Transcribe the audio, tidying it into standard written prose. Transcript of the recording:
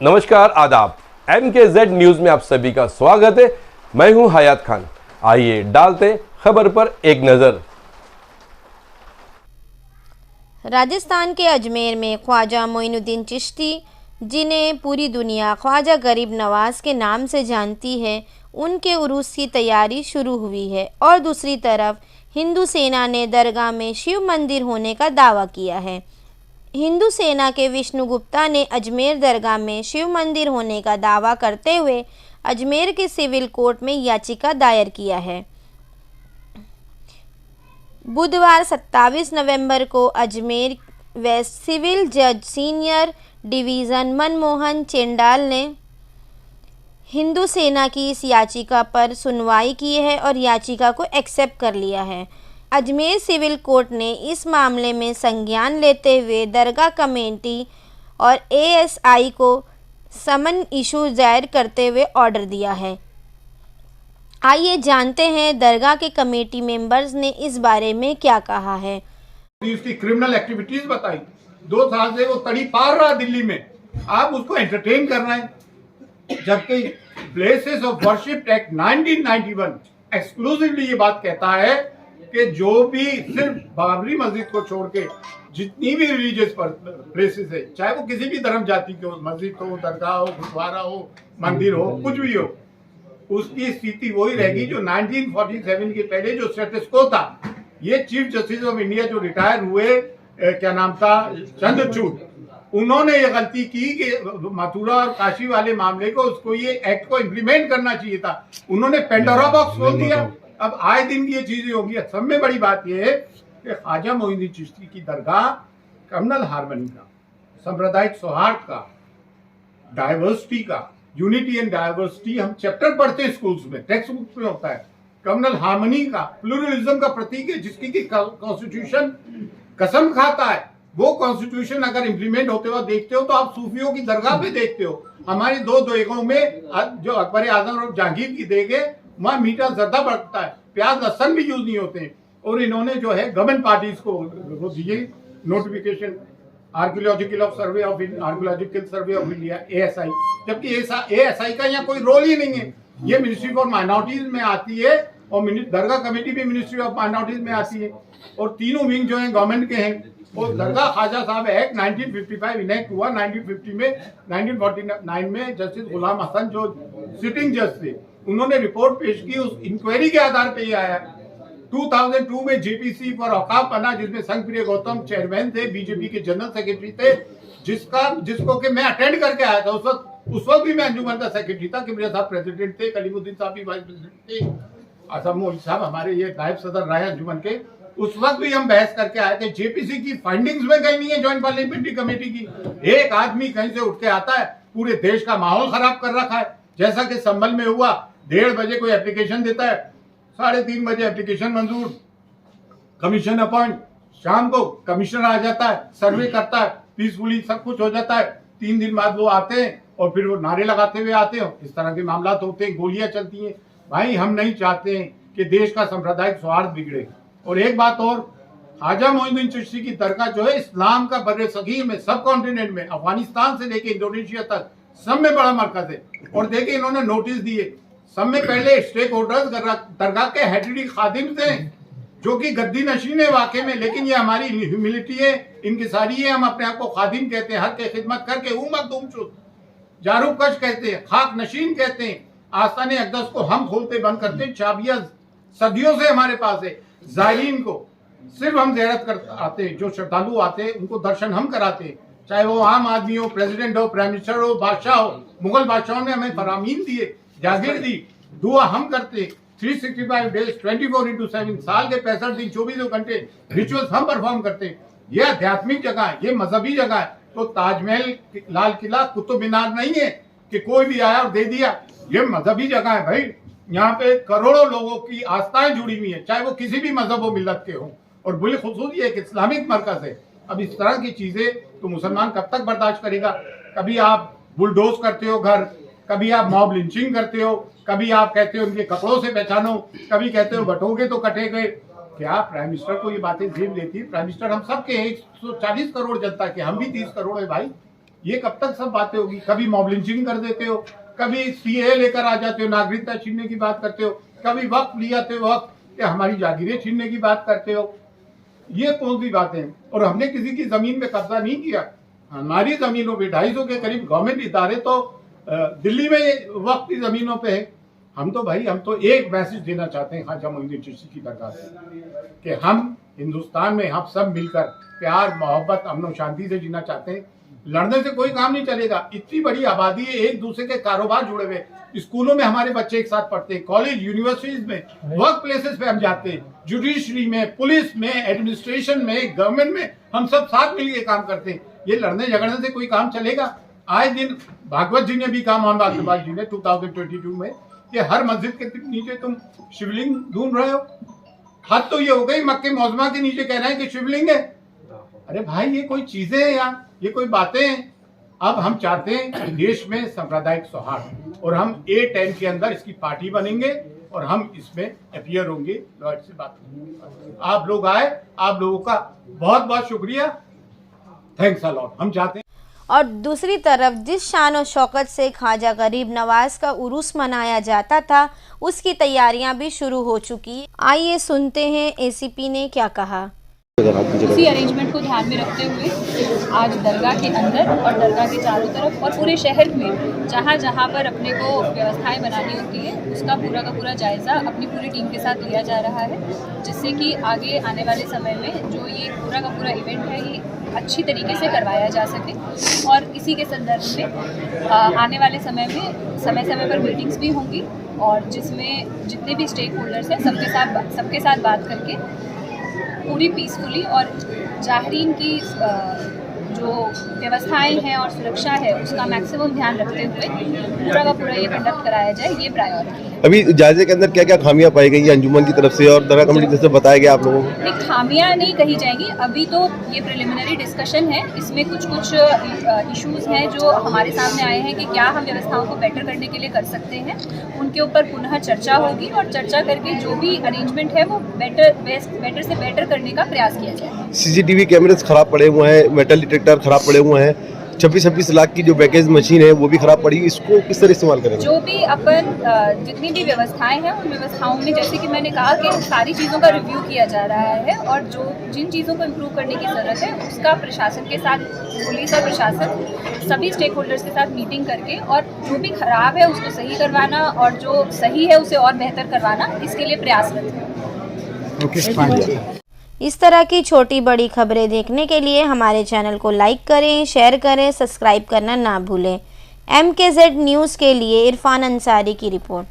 नमस्कार, आदाब। MKZ news में आप सभी का स्वागत है। मैं हूं हयात खान। आइए डालते खबर पर एक नजर। राजस्थान के अजमेर में ख्वाजा मोइनुद्दीन चिश्ती, जिन्हें पूरी दुनिया ख्वाजा गरीब नवाज के नाम से जानती है, उनके उरूस की तैयारी शुरू हुई है। और दूसरी तरफ हिंदू सेना ने दरगाह में शिव मंदिर होने का दावा किया है। हिंदू सेना के विष्णु गुप्ता ने अजमेर दरगाह में शिव मंदिर होने का दावा करते हुए अजमेर के सिविल कोर्ट में याचिका दायर किया है। बुधवार 27 नवंबर को अजमेर वेस्ट सिविल जज सीनियर डिवीज़न मनमोहन चेंडाल ने हिंदू सेना की इस याचिका पर सुनवाई की है और याचिका को एक्सेप्ट कर लिया है। अजमेर सिविल कोर्ट ने इस मामले में संज्ञान लेते हुए दरगाह कमेटी और ASI को समन इशू दायर करते हुए ऑर्डर दिया है। आइए जानते हैं दरगाह के कमेटी मेंबर्स ने इस बारे में क्या कहा है। उसकी क्रिमिनल एक्टिविटीज बताई, 2 साल से वो तड़ी पार रहा दिल्ली में, आप उसको एंटरटेन कर रहे हैं, जबकि places of worship act 1991 exclusively ये बात कहता है कि जो भी सिर्फ बाबरी मस्जिद को छोड़ के जितनी भी रिलीजियस प्लेसेस है, चाहे वो किसी भी धर्म जाति के हो, मस्जिद हो, दरगाह हो, गुरुद्वारा हो, मंदिर हो, कुछ भी हो, उसकी स्थिति वही रहेगी जो 1947 के पहले जो स्टेटस को था। ये चीफ जस्टिस ऑफ इंडिया जो रिटायर हुए, क्या नाम था, चंद्रचूड़, उन्होंने ये गलती की कि मथुरा और काशी वाले मामले को, उसको ये एक्ट को इम्प्लीमेंट करना चाहिए था। उन्होंने पेंडोरा बॉक्स खोल दिया। अब आए दिन की ये चीजें होगी। सब में बड़ी बात यह है कि ख्वाजा मोइनुद्दीन चिश्ती की दरगाह कम्युनल हार्मनी का, सांप्रदायिक सौहार्द का, डाइवर्सिटी का, यूनिटी एंड डाइवर्सिटी हम चैप्टर पढ़ते हैं स्कूल्स में, टेक्स्ट बुक में होता है। कम्युनल हार्मनी का, प्लूरलिज्म का प्रतीक है, जिसकी की कॉन्स्टिट्यूशन कसम खाता है। वो कॉन्स्टिट्यूशन अगर इम्प्लीमेंट होते हुए देखते हो तो आप सूफियों की दरगाह पे देखते हो। हमारी 2 देगों में जो अकबर आजम और जहांगीर की देग है, वहाँ मीठा जर्दा बढ़ता है, प्याज लहसन भी यूज नहीं होते हैं। और इन्होंने जो है गवर्नमेंट पार्टीज को वो दिए notification, archaeological survey of India ASI, जबकि ASI का यहाँ कोई रोल ही नहीं है। ये मिनिस्ट्री फॉर माइनॉरिटीज में आती है और दरगाह कमेटी भी मिनिस्ट्री ऑफ माइनॉरिटीज में आती है, और तीनों विंग जो है गवर्नमेंट के हैं। और दरगाह ख्वाजा साहब एक्ट 1955 इनेक्ट हुआ 1950 में। 1949 में जस्टिस गुलाम हसन जो सिटिंग जज थे, उन्होंने रिपोर्ट पेश की, उस इंक्वायरी के आधार पे ये आया। 2002 में JPC फॉर औकाफ बना, जिसमें संघप्रिय गौतम चेयरमैन थे, बीजेपी के जनरल सेक्रेटरी थे, जिसको कि मैं अटेंड करके आया था। उस वक्त भी मैं अंजुमन का सेक्रेटरी था, कि मेरे साथ प्रेसिडेंट थे, कलीमुद्दीन साहब भी वाइस प्रेसिडेंट थे, असम मोहित साहब हमारे ये नायब सदर रहे अंजुमन के। उस वक्त भी हम बहस करके आए थे। JPC की फाइंडिंग्स में कहीं नहीं है, ज्वाइंट पार्लियामेंट्री कमेटी की। एक आदमी कहीं से उठ के आता है, पूरे देश का माहौल खराब कर रखा है। जैसा कि संभल में हुआ, 1:30 बजे कोई एप्लीकेशन देता है, 3:30 बजे एप्लीकेशन मंजूर, कमीशन अपॉइंट, शाम को कमिश्नर आ जाता है, सर्वे करता है, पीसफुली सब कुछ हो जाता है। 3 दिन बाद वो आते हैं और फिर वो नारे लगाते हुए आते हैं। इस तरह के मामला होते हैं, गोलियां चलती हैं। भाई, हम नहीं चाहते हैं कि देश का सांप्रदायिक सौहार्द बिगड़े। और एक बात और, ख्वाजा मोइनुद्दीन चिश्ती की दरगाह जो है, इस्लाम का बर्रे सगीर में, सब कॉन्टिनेंट में, अफगानिस्तान से लेके इंडोनेशिया तक सब में बड़ा मरकज है। और देखिए, इन्होंने नोटिस दिए, सब में पहले स्टेक होल्डर्स दरगाह के हेडरी खादिम थे, जो कि गद्दी नशीन है वाकई में, लेकिन ये हमारी ह्यूमिलिटी है, इनकी सारी है। हम अपने आप को खादिम कहते हैं, हर के खिदमत करके उम्मत दुमशुद, जारूब कश कहते हैं, खाक नशीन कहते हैं। आस्ताने अक़दस को हम खोलते बंद करते हैं, चाबियां सदियों से हमारे पास है। ज़ायरीन को सिर्फ हम ज़ियारत कर आते हैं, जो श्रद्धालु आते हैं उनको दर्शन हम कराते हैं, चाहे वो आम आदमी हो, प्रेसिडेंट हो, प्राइम मिनिस्टर हो, बादशाह हो। मुगल बादशाहों ने हमें फरामीन दिए, जागीर दी, दुआ हम करते हैं। 365 डेज 24x7, साल के 65 दिन 24 घंटे रिचुअल्स हम परफॉर्म करते हैं। ये आध्यात्मिक जगह है, ये मजहबी जगह है। तो ताजमहल, लाल किला, कुतुब मीनार नहीं है कि कोई भी आया और दे दिया। ये मजहबी जगह है भाई, यहाँ पे करोड़ों लोगों की आस्थाएं जुड़ी हुई है, चाहे वो किसी भी मजहब व मिल्लत के हों, और बिलखुसूस ये एक इस्लामिक मरकज है। अब इस तरह की चीजें तो मुसलमान कब तक बर्दाश्त करेगा। कभी आप बुलडोज करते हो घर, कभी आप मॉब लिंचिंग करते हो, कभी आप कहते हो उनके कपड़ों से पहचानो, कभी कहते हो बटोगे तो कटे गए। क्या प्राइम मिनिस्टर को ये बातें झेल लेती है? प्राइम मिनिस्टर हम सब के 140 करोड़ जनता के, हम भी 30 करोड़ है भाई। ये कब तक सब बातें होगी? कभी मॉब लिंचिंग कर देते हो, कभी सीए लेकर आ जाते हो, नागरिकता छीनने की बात करते हो, कभी वक्त लिया थे वक्त कि हमारी जागीरें छीनने की बात करते हो। ये कौन सी बातें हैं? और हमने किसी की जमीन पे कब्जा नहीं किया। हमारी जमीनों पे 250 के करीब गवर्नमेंट इदारे तो दिल्ली में वक्त की जमीनों पे है। हम तो एक मैसेज देना चाहते हैं ख्वाजा मोइनुद्दीन चिश्ती की दरगाह से कि हम हिंदुस्तान में हम सब मिलकर प्यार मोहब्बत अमन शांति से जीना चाहते हैं। लड़ने से कोई काम नहीं चलेगा। इतनी बड़ी आबादी है, एक दूसरे के कारोबार जुड़े हुए, स्कूलों में हमारे बच्चे एक साथ पढ़ते हैं, कॉलेज यूनिवर्सिटीज में, वर्क प्लेसेस पे हम जाते हैं, जुडिशरी में, पुलिस में, एडमिनिस्ट्रेशन में, गवर्नमेंट में, हम सब साथ मिलकर काम करते हैं। ये लड़ने झगड़ने से कोई काम चलेगा? आए दिन भागवत जी ने भी कहा, मोहन भागवत जी ने 2022 में कि हर मस्जिद के नीचे तुम शिवलिंग ढूंढ रहे हो। हद तो ये हो गई, मक्के मौजमा के नीचे कह रहे हैं कि शिवलिंग है। अरे भाई, ये कोई चीजें हैं यार, ये कोई बातें हैं? अब हम चाहते हैं कि देश में सांप्रदायिक सौहार्द, और हम A10 के अंदर इसकी पार्टी बनेंगे और हम इसमें अपीयर होंगे। लॉर्ड से बात करेंगे। आप लोग आए, आप लोगों का बहुत बहुत शुक्रिया, थैंक्स अ लॉट। हम चाहते हैं। और दूसरी तरफ जिस शान और शौकत से ख्वाजा गरीब नवाज का उरूस मनाया जाता था, उसकी तैयारियां भी शुरू हो चुकी। आइए सुनते हैं एसीपी ने क्या कहा। उसी अरेंजमेंट को ध्यान में रखते हुए आज दरगाह के अंदर और दरगाह के चारों तरफ और पूरे शहर में जहाँ जहाँ पर अपने को व्यवस्थाएं बनानी होती है, उसका पूरा का पूरा जायज़ा अपनी पूरी टीम के साथ लिया जा रहा है, जिससे कि आगे आने वाले समय में जो ये पूरा का पूरा इवेंट है ये अच्छी तरीके से करवाया जा सके। और इसी के संदर्भ में आने वाले समय में समय पर मीटिंग्स भी होंगी, और जिसमें जितने भी स्टेक होल्डर्स हैं सबके साथ बात करके पूरी पीसफुली और जाहरीन की जो व्यवस्थाएं हैं और सुरक्षा है उसका मैक्सिमम ध्यान रखते हुए पूरा का पूरा ये कंडक्ट कराया जाए, ये प्रायोरिटी है। अभी जायजे के अंदर क्या क्या खामियां पाई गई हैं अंजुमन की तरफ से और दरगाह कमेटी की तरफ से बताया गया आप लोगों को? नहीं, खामियां नहीं कही जाएंगी, अभी तो ये प्रिलिमिनरी डिस्कशन है। इसमें कुछ इश्यूज हैं जो हमारे सामने आए हैं कि क्या हम व्यवस्थाओं को बेटर करने के लिए कर सकते हैं, उनके ऊपर पुनः चर्चा होगी और चर्चा करके जो भी अरेंजमेंट है वो बेटर से बेटर करने का प्रयास किया जाएगा। सीसीटीवी कैमरेज खराब पड़े हुए हैं, मेटल डिटेक्टर खराब पड़े हुए हैं, 26-26 लाख की जो बैकेज मशीन है वो भी खराब पड़ी, इसको किस तरह इस्तेमाल करेंगे? जो भी अपन जितनी भी व्यवस्थाएं हैं उन व्यवस्थाओं में जैसे कि मैंने कहा कि सारी चीज़ों का रिव्यू किया जा रहा है, और जो जिन चीज़ों को इम्प्रूव करने की ज़रूरत है उसका प्रशासन के साथ, पुलिस और प्रशासन सभी स्टेक होल्डर्स के साथ मीटिंग करके, और जो भी खराब है उसको सही करवाना और जो सही है उसे और बेहतर करवाना, इसके लिए प्रयासरत है। इस तरह की छोटी बड़ी खबरें देखने के लिए हमारे चैनल को लाइक करें, शेयर करें, सब्सक्राइब करना ना भूलें। MKZ न्यूज़ के लिए इरफान अंसारी की रिपोर्ट।